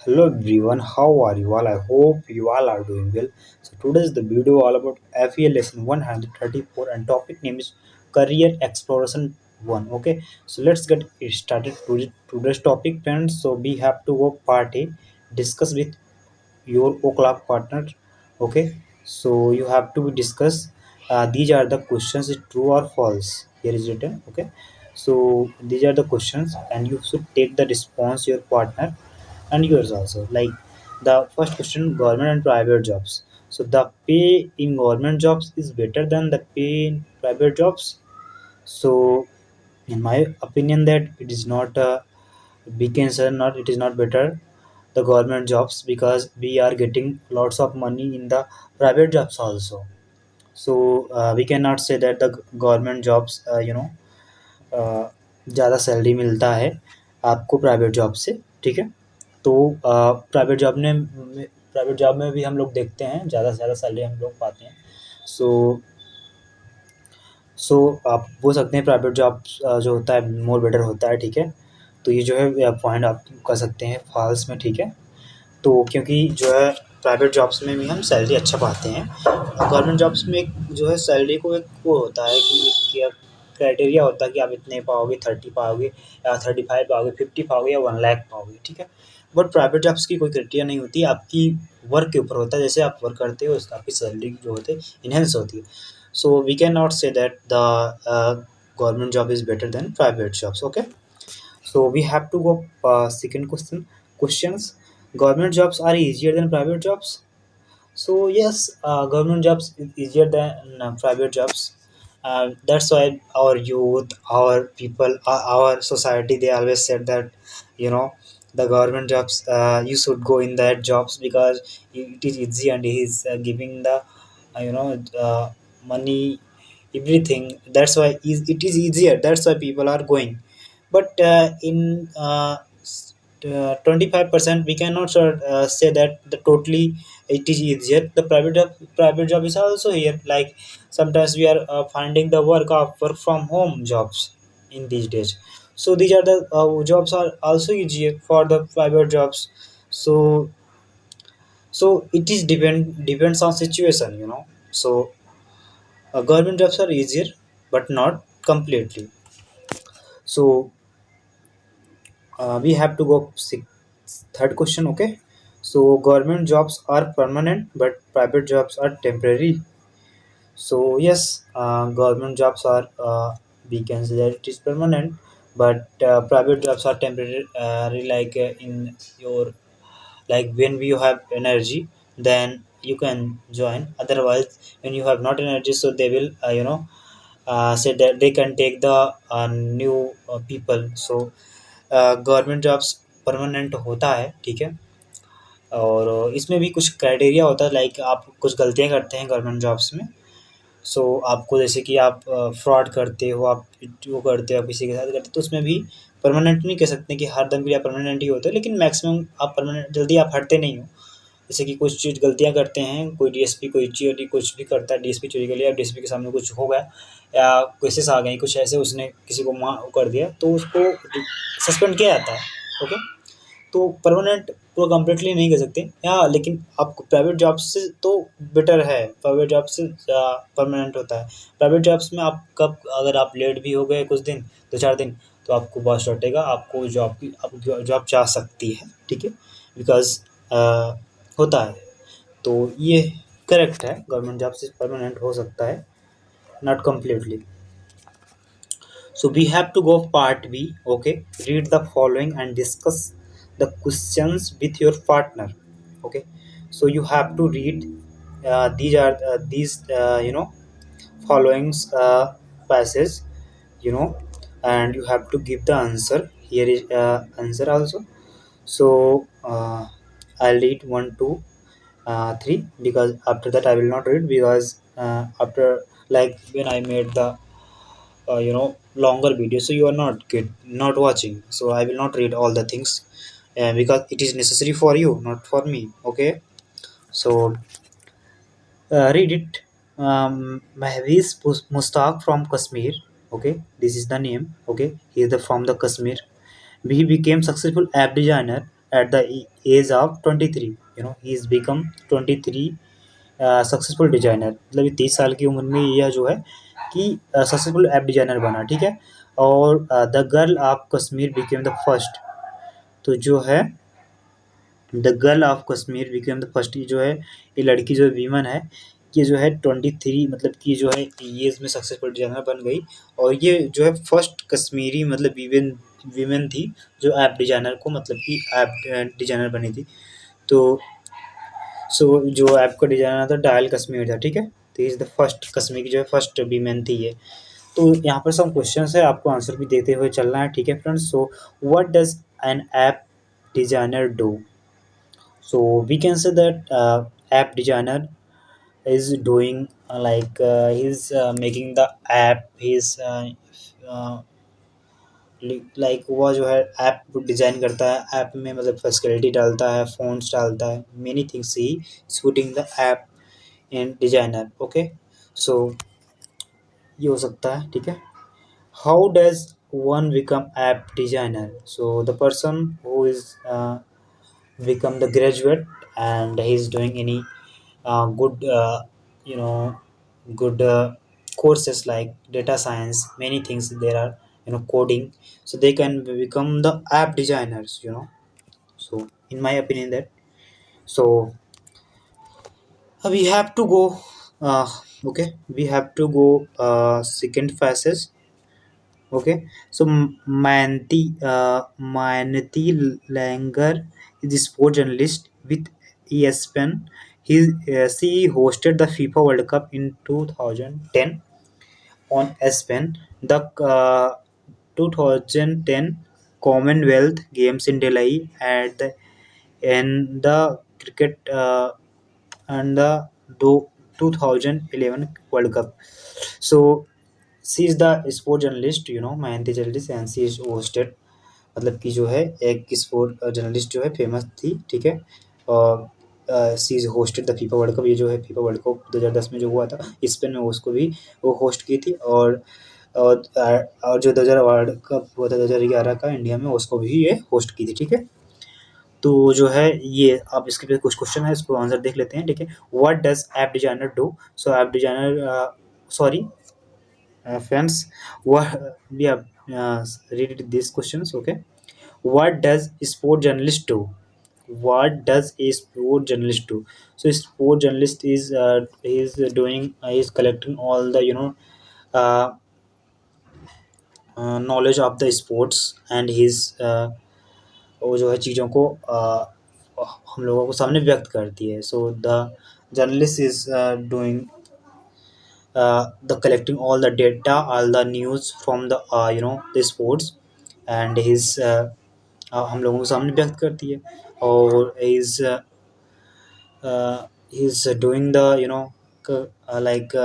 Hello everyone, how are you all? I hope you all are doing well. So today's the video all about FEA lesson 134 and topic name is career exploration 1. Okay, so let's get it started to today's topic friends. So we have to go part A, discuss with your o'clock partner. Okay, so you have to discuss these are the questions is true or false. Here is written. Okay, so these are the questions and you should take the response your partner and yours also. Like the first question, government and private jobs. So the pay in government jobs is better than the pay in private jobs. So in my opinion that it is not a big answer, not it is not better the government jobs because we are getting lots of money in the private jobs also. So we cannot say that the government jobs ज़्यादा salary मिलता है आपको private job से, ठीक है। तो private job में भी हम लोग देखते हैं ज़्यादा से ज़्यादा सैलरी हम लोग पाते हैं। सो सो आप बोल सकते हैं प्राइवेट जॉब जो होता है मोर बेटर होता है, ठीक है। तो ये जो है पॉइंट आप कर सकते हैं फॉल्स में, ठीक है। तो क्योंकि जो है प्राइवेट जॉब्स में भी हम सैलरी अच्छा पाते हैं। गवर्नमेंट जॉब्स में एक जो है सैलरी को एक वो होता है कि क्राइटेरिया होता है कि आप इतने पाओगे, 30 पाओगे या 35 पाओगे, 50 पाओगे या 1 लाख पाओगे, ठीक है। बट प्राइवेट जॉब्स की कोई क्राइटेरिया नहीं होती, आपकी वर्क के ऊपर होता है। जैसे आप वर्क करते हो उसका आपकी सैलरी जो होती है इन्हेंस होती है। So we can not say that the government job is better than private jobs. Okay, so we have to go second question questions. Government jobs are easier than private jobs. So yes, government jobs is easier than private jobs. That's why our youth, our people, our society, they always said that you know the government jobs, you should go in that jobs because it is easy and he is giving the money, everything. That's why it is easier, that's why people are going. But in 25% we cannot say that the totally it is easier. The private job is also here. Like sometimes we are finding the work from home jobs in these days. So these are the jobs are also easier for the private jobs. So it is depends on situation. So government jobs are easier but not completely. So we have to go third question. Okay, so government jobs are permanent but private jobs are temporary. So yes, government jobs are we can say that it is permanent, but private jobs are temporary, like in your, like when you have energy then you can join, otherwise when you have not energy so they will say that they can take the new people. So government jobs permanent होता है, ठीक है। और इसमें भी कुछ criteria होता है, लाइक आप कुछ गलतियाँ करते हैं गवर्नमेंट जॉब्स में। सो आपको जैसे कि आप फ्रॉड करते हो, आप वो करते हो, आप किसी के साथ करते हो, तो उसमें भी परमानेंट नहीं कह सकते कि हर दम के लिए आप परमानेंट ही होते हो, लेकिन मैक्सिमम आप परमानेंट जल्दी आप हटते नहीं हो। जैसे कि कुछ चीज़ गलतियाँ करते हैं, कोई डीएसपी कोई चोरी कुछ भी करता है, डीएसपी चोरी कर लिया, डीएसपी के सामने कुछ हो गया या केसेस आ गए कुछ ऐसे, उसने किसी को मार कर दिया तो उसको सस्पेंड किया जाता है। ओके, तो परमानेंट पूरा कंप्लीटली नहीं कर सकते या, लेकिन आपको प्राइवेट जॉब से तो बेटर है, प्राइवेट जॉब से परमानेंट होता है। प्राइवेट जॉब्स में आप कब अगर आप लेट भी हो गए कुछ दिन, 2-4 दिन, तो आपको बॉस लौटेगा, आपको आपको जॉब जा सकती है, ठीक है। बिकॉज होता है, तो ये करेक्ट है, गवर्नमेंट जॉब से परमानेंट हो सकता है, not completely. So we have to go part B. Okay, read the following and discuss the questions with your partner. Okay, so you have to read these followings passage, you know and you have to give the answer. Here is answer also. So I'll read 1 2 3, because after that I will not read, because after, like when I made the longer video, so you are not watching, so I will not read all the things, because it is necessary for you, not for me. Okay, so read it. Mahviz Mustaq from Kashmir. Okay, this is the name. Okay, he is from the Kashmir. He became successful app designer at the age of 23. He is become 23 successful designer, मतलब ये 30 साल की उम्र में यह जो है कि सक्सेसफुल ऐप डिजाइनर बना, ठीक है। और the girl of Kashmir became the first, तो जो है the girl of Kashmir became the first, ये जो है ये लड़की जो वीमन है, ये जो है 23 मतलब कि जो है ये इसमें सक्सेसफुल डिजाइनर बन गई। और ये जो है फर्स्ट कश्मीरी मतलब वीमेन वीमेन थी जो ऐप डिजाइनर को मतलब कि ऐप डिजाइनर बनी थी। तो सो जो ऐप का डिजाइनर था डायल कश्मीर था, ठीक है। तो इज द फर्स्ट कश्मीर की जो है फर्स्ट वीमेन थी ये। तो यहाँ पर सम क्वेश्चंस है, आपको आंसर भी देते हुए चलना है, ठीक है friends. So what does N app designer do? So we can say that app designer is doing he's making the app, he's uh, like वह जो है ऐप डिजाइन करता है, ऐप में मतलब फैसिलिटी डालता है, फ़ॉन्ट्स डालता है, many things he shooting the app in designer. Okay, so ये हो सकता है, ठीक है। How does one become app designer? So the person who is become the graduate and he's doing any good you know good courses like data science, many things there are, coding, so they can become the app designers. So in my opinion that, so we have to go uh, okay, we have to go second phases. Okay, so Mayanti Langer is a sport journalist with ESPN. She hosted the FIFA World Cup in 2010 on ESPN. The 2010 Commonwealth Games in Delhi and the cricket and the 2011 World Cup. So she is the sport journalist, मेहनती journalist, and she is hosted, मतलब कि जो है एक sport journalist जो है famous थी, ठीक है। और she is hosted the FIFA world cup, ये जो है फीफा वर्ल्ड कप 2010 में जो हुआ था स्पेन में, उसको भी वो होस्ट की थी। और जो 2000 वर्ल्ड कप हुआ था 2011 का इंडिया में, उसको भी ये होस्ट की थी, ठीक है। तो जो है ये अब इसके पे कुछ क्वेश्चन है, इसको आंसर देख लेते हैं, ठीक है। What does app designer do? So app designer sorry friends, what we have read these questions. Okay, what does sport journalist do? What does a sport journalist do? So sport journalist is doing is collecting all the uh, knowledge of the sports, and his वो जो है चीज़ों को हम लोगों को सामने व्यक्त करती है। So the journalist is doing the collecting all the data, all the news from the the sports, and his हम लोगों के सामने व्यक्त करती है। और is doing the like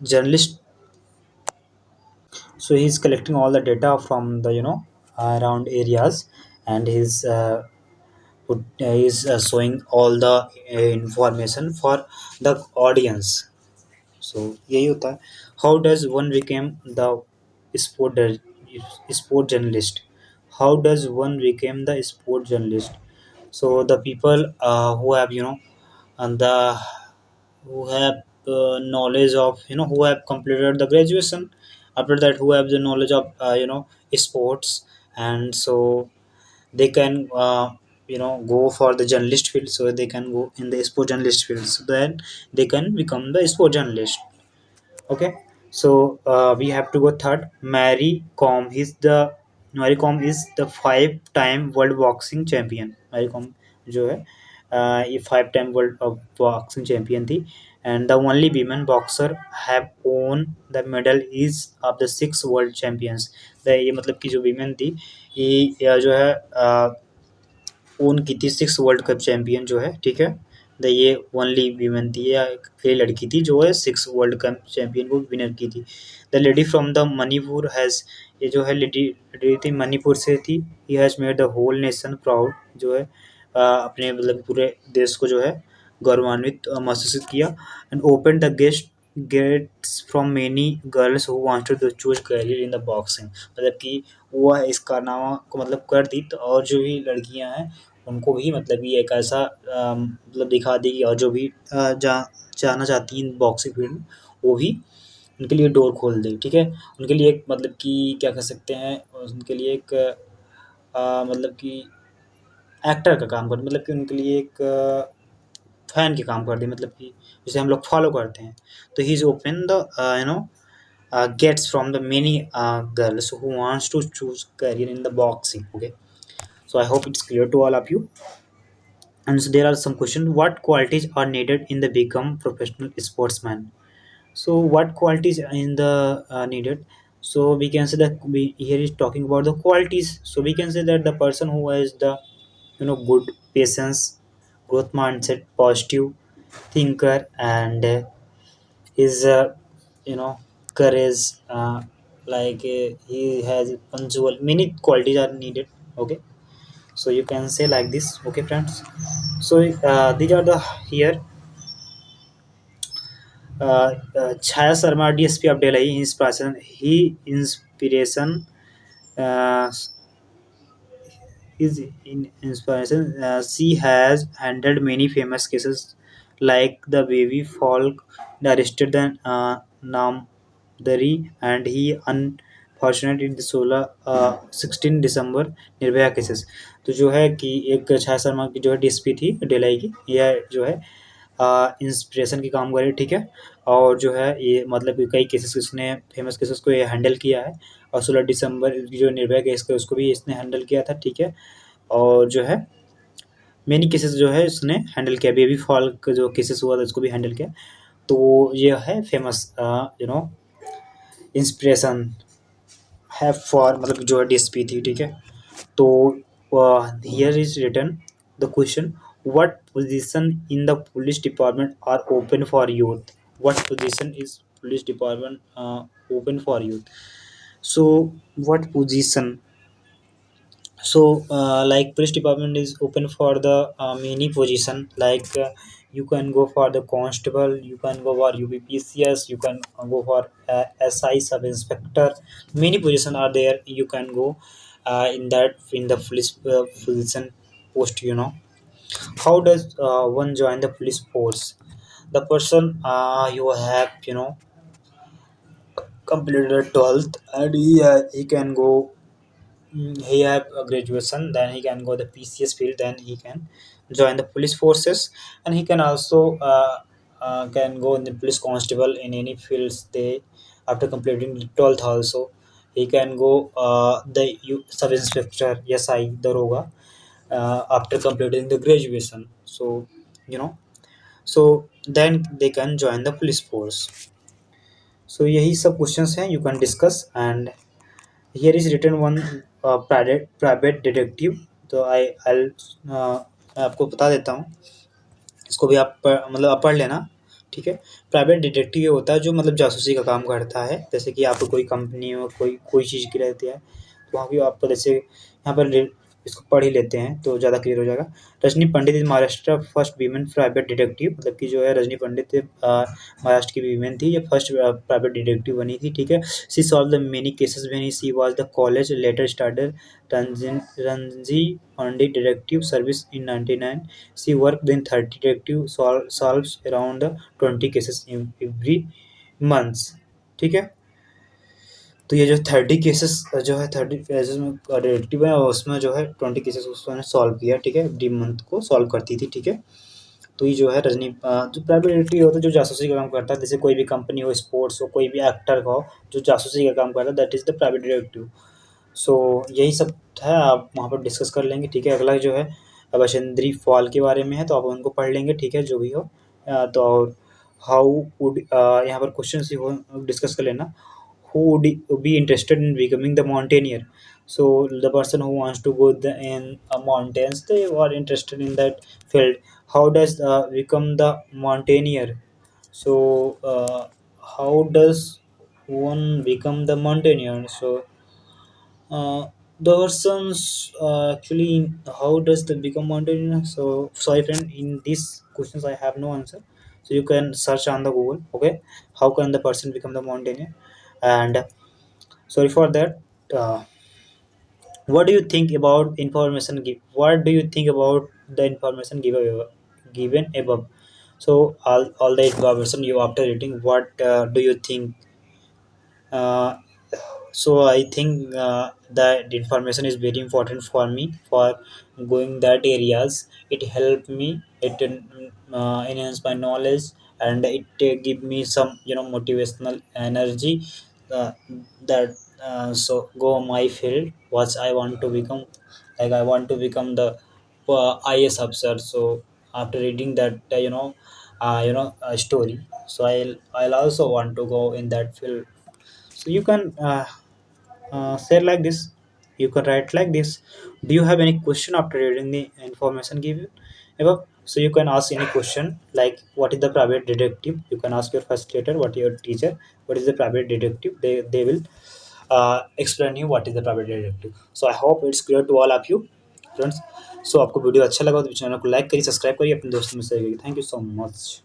journalist, so he's collecting all the data from the around areas, and he's showing all the information for the audience. सो यही होता है। How does one became the sport sport journalist? How does one became the sport journalist? So the people who have and the who have knowledge of who have completed the graduation, after that who have the knowledge of sports, and so they can go for the journalist field, so they can go in the sport journalist field, so then they can become the sport journalist. Okay, so we have to go third. Mary Com is the 5-time world boxing champion. Mary Com जो है ये 5-time world of boxing champion थी, and the only women boxer have won the medal is of the 6 world champions. ये मतलब कि जो women थी ये जो है ओन की थी 6 वर्ल्ड कप चैंपियन जो है, ठीक है। द ये ओनली वीमेन थी, या अकेली लड़की थी जो है 6 वर्ल्ड कप चैंपियन को विनर की थी। The lady from the Manipur has, ये जो है लेडी थी मणिपुर से थी। He has made the whole nation proud, जो है अपने मतलब पूरे देश को जो है गौरवान्वित महसूस किया। And open the guest gets from many girls who want to choose career in the boxing, मतलब कि वो इस कारनामा को मतलब कर दी, तो और जो भी लड़कियां हैं उनको भी मतलब कि एक ऐसा मतलब दिखा दी, और जो भी जाना चाहती हैं बॉक्सिंग फील्ड में, वो भी उनके लिए डोर खोल दे, ठीक है। उनके लिए एक मतलब कि क्या कह सकते हैं, उनके लिए एक मतलब कि एक्टर का काम कर, मतलब कि उनके लिए एक फैन के काम कर दी, मतलब कि जिसे हम लोग फॉलो करते हैं। तो he is open the you know gets from the many girls who wants to choose career in the boxing. Okay, so I hope it's clear to all of you. And so there are some questions: what qualities are needed in the become professional sportsman? So what qualities are in the needed? So we can say that we here is talking about the qualities. So we can say that the person who has the good patience, growth mindset, positive thinker, and his you know courage, he has punctual, many qualities are needed. Okay, so you can say like this. Okay, friends, so these are the here Chaya Sharma DSP of Delhi inspiration uh, his inspiration. She has handled many famous cases like the baby Falk, the arrested the Namdari, and he unfortunately in the 16 December Nirbhaya cases. तो जो है कि एक छाया शर्मा की जो है DSP थी दिल्ली की, यह जो है इंस्पिरेशन की काम करे, ठीक है। और जो है ये मतलब कि कई केसेस इसने फेमस केसेस को ये हैंडल किया है, और 16 दिसंबर की जो निर्भया केस का उसको भी इसने हैंडल किया था, ठीक है। और जो है मेनी केसेस जो है इसने हैंडल किया, बेबी फॉल का जो केसेस हुआ था उसको भी हैंडल किया। तो ये है फेमस इंस्पिरेशन है फॉर, मतलब जो है डीएसपी थी, ठीक है। तो here is written the question: what position in the police department are open for youth? What position is police department open for youth? So what position? So like police department is open for the many position, like you can go for the constable, you can go for UPPCS, you can go for SI sub inspector. Many position are there, you can go in the police position post, how does one join the police force? The person you have completed 12th, and he can go. He have a graduation, then he can go the PCS field, then he can join the police forces, and he can also can go in the police constable in any fields. They after completing the 12th also, he can go the sub inspector, yes I daroga, after completing the graduation. So you know, so then they can join the police force. So यही सब questions हैं, you can discuss. And here is written one private detective। तो मैं आपको बता देता हूँ, इसको भी आप मतलब आप पढ़ लेना, ठीक है। प्राइवेट डिटेक्टिव ये होता है जो मतलब जासूसी का काम करता है, जैसे कि आपको कोई कंपनी में कोई कोई चीज़ की रहती है, तो वहाँ भी आपको जैसे यहाँ पर इसको पढ़ ही लेते हैं तो ज़्यादा क्लियर हो जाएगा। Rajni Pandit is Maharashtra first women private detective, मतलब कि जो है रजनी पंडित महाराष्ट्र की वीमेन थी, ये फर्स्ट प्राइवेट डिटेक्टिव बनी थी, ठीक है। She solve the many cases when she was the college later started Ranji Pandit detective service in 99। She work दिन 30 detective solves around 20 cases every months, ठीक है। तो ये जो 30 केसेस जो है 30 केसेस में डिटेक्टिव है, और उसमें जो है 20 केसेस उसने सॉल्व किया, ठीक है, एवरी मंथ को सॉल्व करती थी, ठीक है। तो ये जो है रजनी जो प्राइवेट डिटेक्टिव होता है जो जासूसी का काम करता है, जैसे कोई भी कंपनी हो, स्पोर्ट्स हो, कोई भी एक्टर का हो जो जासूसी का काम करता है, that is the private detective. So यही सब है, आप वहाँ पर डिस्कस कर लेंगे, ठीक है। अगला जो है बशेंद्री फॉल के बारे में है, तो आप उनको पढ़ लेंगे, ठीक है, जो भी हो। तो और हाउ वुड यहाँ पर क्वेश्चन ही हो डिस्कस कर लेना। who would be interested in becoming the mountaineer? So the person who wants to go in mountains, they are interested in that field. How does become the mountaineer? So how does one become the mountaineer? So the persons actually, how does the become mountaineer? So sorry friend, in these questions I have no answer. So you can search on the Google. Okay, how can the person become the mountaineer? And sorry for that. uh, what do you think about what do you think about the information given above? So all the information you after reading, what do you think? uh, so I think that information is very important for me for going that areas. It helped me, it enhance my knowledge, and it give me some motivational energy, uh, that so go my field what I want to become. Like I want to become the IS officer. So after reading that story, so I'll also want to go in that field. So you can say like this, you can write like this. Do you have any question after reading the information given above? So you can ask any question like what is the private detective. You can ask your facilitator, what your teacher, what is the private detective. They will explain you what is the private detective. So I hope it's clear to all of you friends. So आपको video अच्छा लगा तो channel को like करिए, subscribe करिए, अपने दोस्तों में शेयर करिए। Thank you so much.